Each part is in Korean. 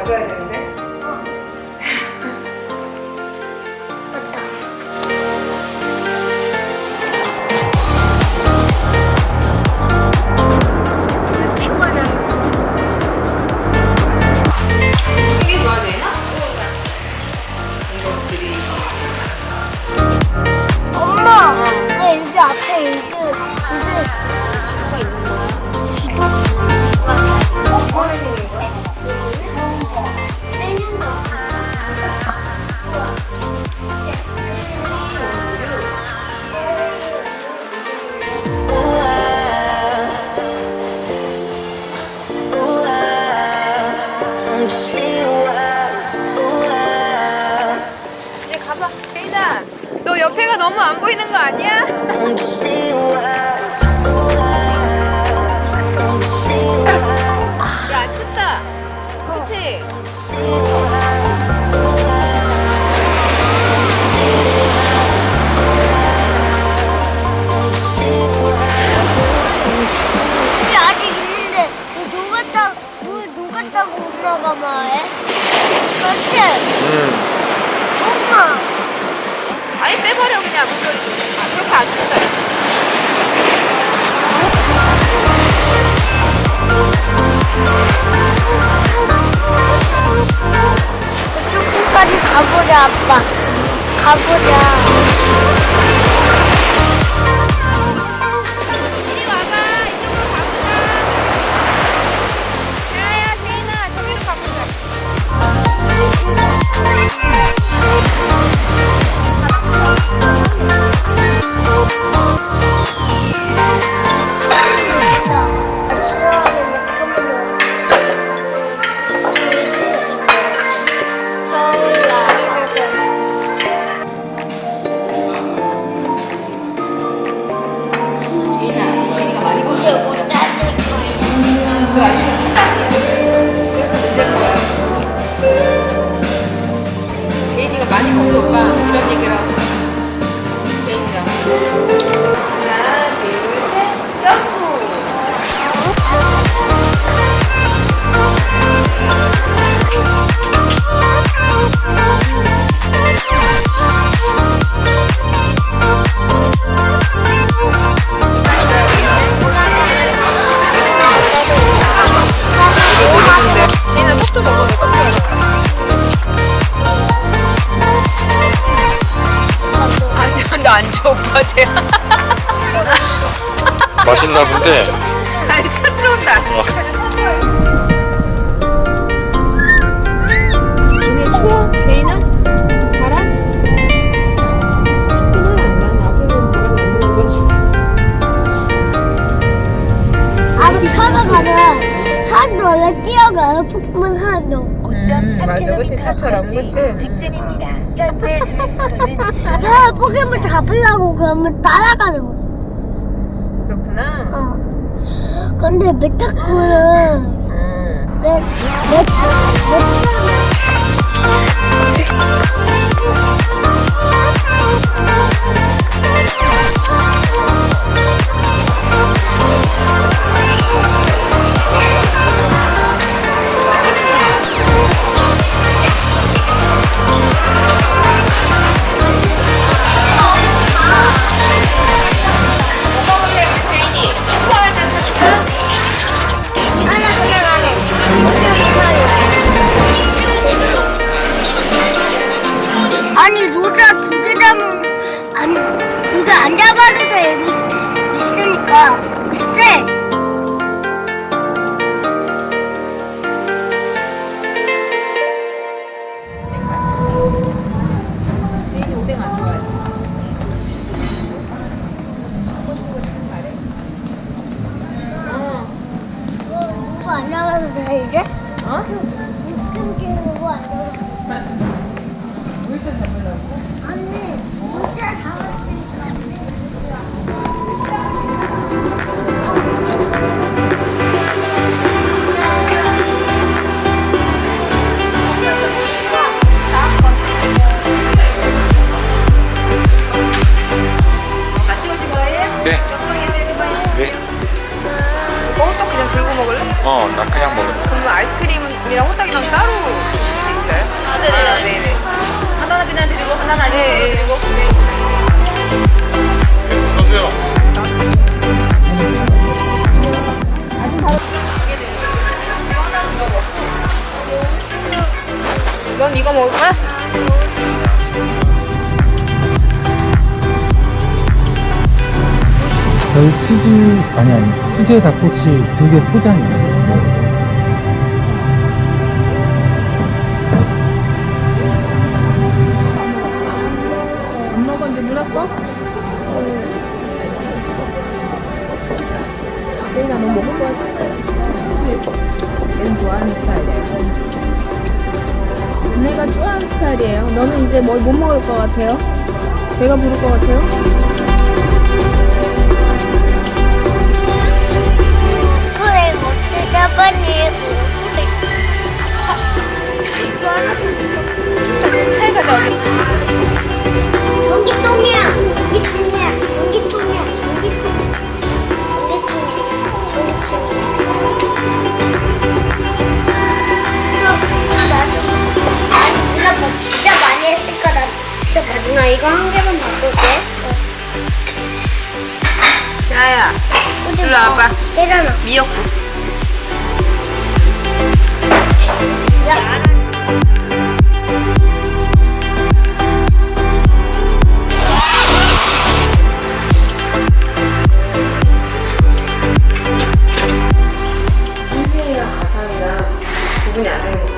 봐줘야 되는데. 이게 좋아야 되나? 이것들이. 엄마, 왜 여기 앞에 이게 지도가 있는 거야? 지도? 뭐하는 생긴 거야? 빼는 거. 이제 가봐. 혜인아, 너 옆에가 너무 안 보이는 거 아니야? 야, 안 춥다. 그치? 여기 아직 있는데 녹았다고 엄마가 말해? 그렇지? 엄마. 아예 빼버려, 그냥. 물소리. 아, 그렇게 안 춥다. 그쪽까지 가보자, 아빠. 가보자. 이리 와봐. 이쪽으로 가보자. 야야, 세인아, 저기로 가보자. 제인이가 많이 컸어. 그 아저씨가 속상해. 그래서 문제인 거야. 제인이가 많이 컸어, 오빠. 이런 얘기를 하고. 제인이랑. 하나, 둘, 셋, 점프! 제인아, 톡도 먹어, 내 거. 아니, 근데 안 줘, 오빠, 쟤. 맛있나 본데. 아니, 찾으러온다. 오늘 추워? 제인아? 바람? 춥구나. 나는 앞에 보면 바람이 안 부는 거지. 아니, 차가 가는 사람도 원래 뛰어가요. 폭풍은 사람도. 맞아, 그치? 차처럼, 그치? 직진입니다. 현재 주행거리는 야, 포켓몬 잡으려고 그러면 따라가는 거야. 그렇구나. 근데 메타쿠는 아니 로자 두 개 잡으면 두개 안 잡아도 돼. 있으니까 쎄. 제인이 오뎅 안 좋아하지? 누구 안 잡아도 돼 이제? 어? 누구 안 잡아도 돼? 물도 잡으려고? 아니 로자 잡았으니까 안 돼. 같이 오신 거예요? 네. 네. 네. 이거 또 그냥 들고 먹을래? 나 그냥 먹을래. 그러면 아이스크림은 우리랑 호떡이랑 따로 주실 수 있어요? 아, 네네. 네네. 하나는 그냥 드리고 하나는 아니고 드리고. 가세요. 이거 하나는 너 먹고. 넌 이거 먹을 거야? 저희 치즈 아니 수제 닭꼬치 2개 포장이에요. 안 먹어 이제 물었어? 제이가 너 먹을 거야? 얘는 좋아하는 스타일이에요. 내가 좋아하는 스타일이에요. 너는 이제 뭘 못 먹을 것 같아요? 배가 부를 것 같아요? 그래 못 잡아내. 차에 가자. 전기통이야. 전기통이야. 전기통이야. 전기통. 나도 뭐 진짜 많이 했으니까 나 진짜 잘. 누나 이거 한 개만 바꿀게. 야야, 일로 와봐. 되잖아. 미역국. 야. 현실이랑 가상이랑 구분이 안 되는 거.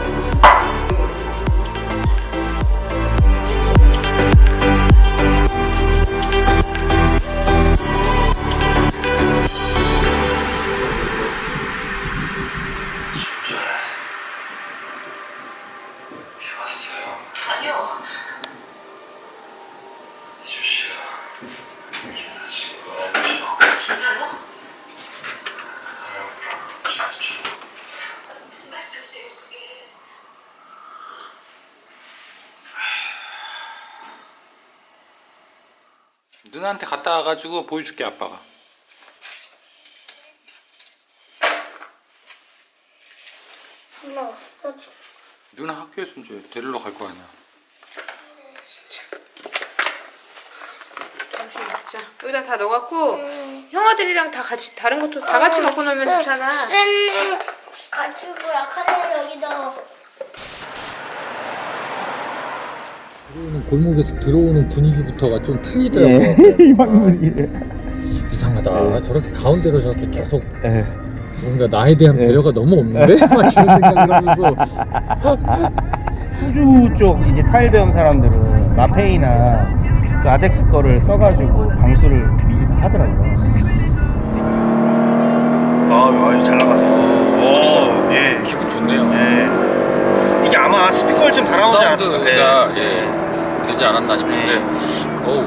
누나한테 갔다 와가지고 보여줄게 아빠가. 누나 왔어 지금. 누나 학교에서 이제 데리러 갈 거 아니야. 자, 여기다 다 넣어갖고 형아들이랑 다 같이 다른 것도 다 같이 먹고 놀면 좋잖아. 쌤 가지고 약하는 여기다. 들어오는 골목에서 들어오는 분위기부터가 좀 틀리더라고요. 방문이래. 이상하다. 저렇게 가운데로 저렇게 계속 예. 뭔가 나에 대한 배려가 너무 없는데? 막 이런 생각을 하면서 호주 쪽 이제 타일 배운 사람들은 마페이나 그 아덱스 거를 써가지고 방수를 미리 다 하더라고요. 아유 잘 나가네. 오, 예. 기분 좋네요. 예. 이게 아마 스피커를 좀 달아오지 않았을까? 사운드가 되지 않았나 싶은데 어우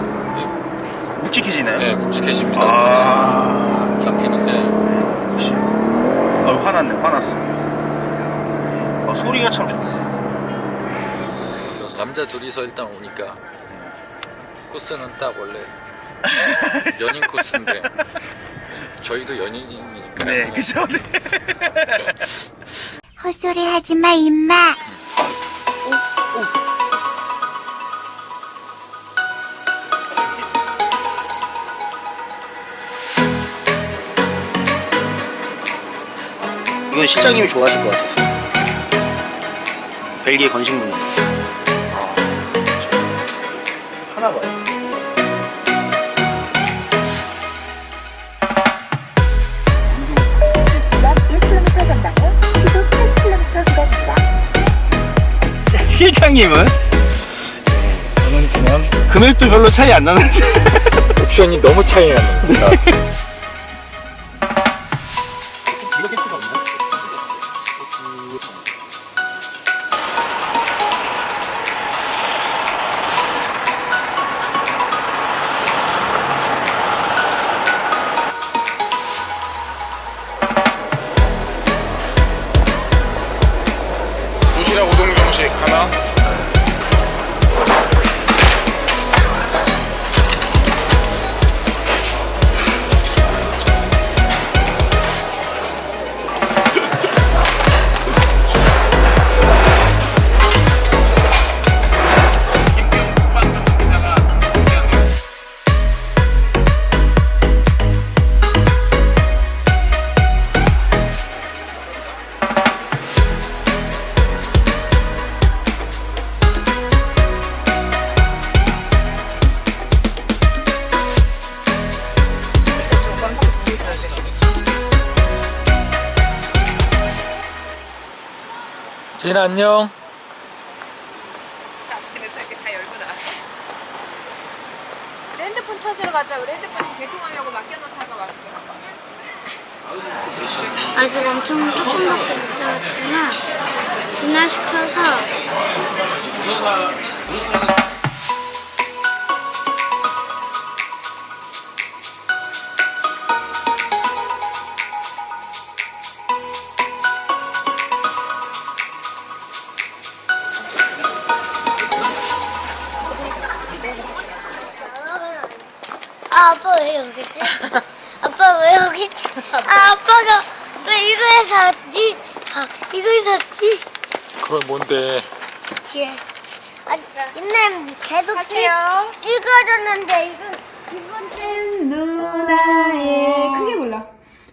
묵직해지네. 네, 묵직해집니다. 아, 잡히는데 역시. 화났네, 화났어. 소리가 참 좋네. 그래서 남자 둘이서 일단 오니까 코스는 딱 원래 연인 코스인데 저희도 연인이니까 네, 그죠? 네. 헛소리 하지 마, 임마. 이건 실장님이 좋아하실 것 같아서. 벨기에 건식물. 하나 봐요. 약 1km 전방에 시속 80km 구간입니다. 실장님은? 저는 그냥 금액도 별로 차이 안 나는데. 옵션이 너무 차이 납니다. 도시락 우동 정식 하나. 디나 안녕. 앞에는 또 이렇게 다 열고 나왔어. 우리 핸드폰 찾으러 가자. 우리 핸드폰 지금 개통하려고 맡겨놓다가 왔어. 아직 엄청 조금밖에 못 잡았지만 진화시켜서 아빠 왜 여기 있지? 아빠 왜 여기 있지? 아빠가 왜 이거에 샀지? 이거에 샀지? 그건 뭔데? 뒤에. 옛날 계속 하세요. 찍어줬는데 이번 누나의 크게 불러.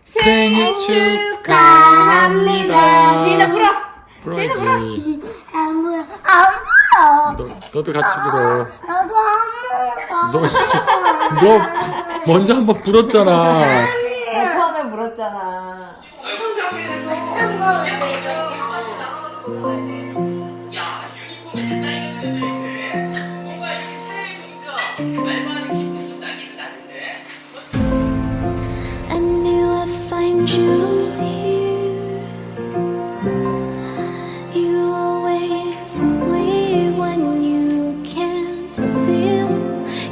생일 축하합니다. 지인아 불어. 지인아 불어. 안 보여. 안 보여. 너도 같이 불어. 나도 안 보여. 너 먼저 한번 불었잖아. 처음에 물었잖아. I knew I'd find you here. You always leave when you can't feel.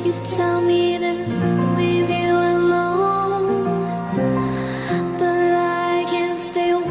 You tell me to leave you alone, but I can't stay away.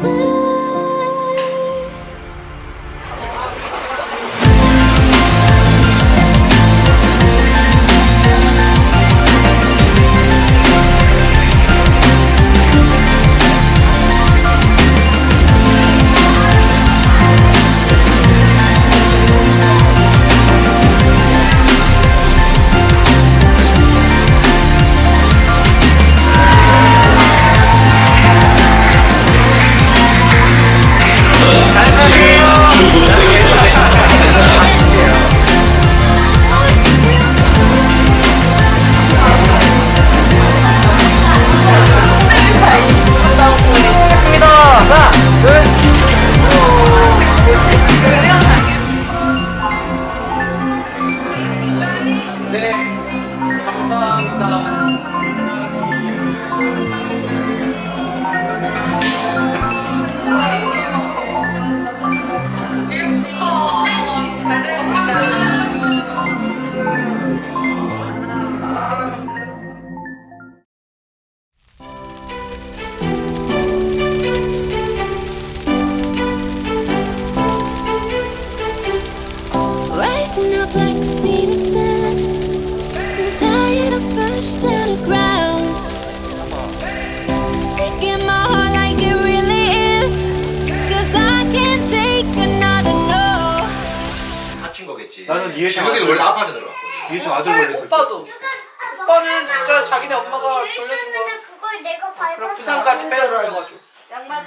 Rising up like phoenixes, I'm tired of pushed to the ground. Speaking my heart like it really is, 'cause I can't take another no. 다친 거겠지. 나는 이해심 여기 아들. 원래 아파서 들어갔거든. 이해심 아들 걸렸을 때. 오빠도. 오빠는 진짜 자기네 엄마가 돌려준 거 그걸 내가 밟았어. 부산까지 빼돌려가지고. 양말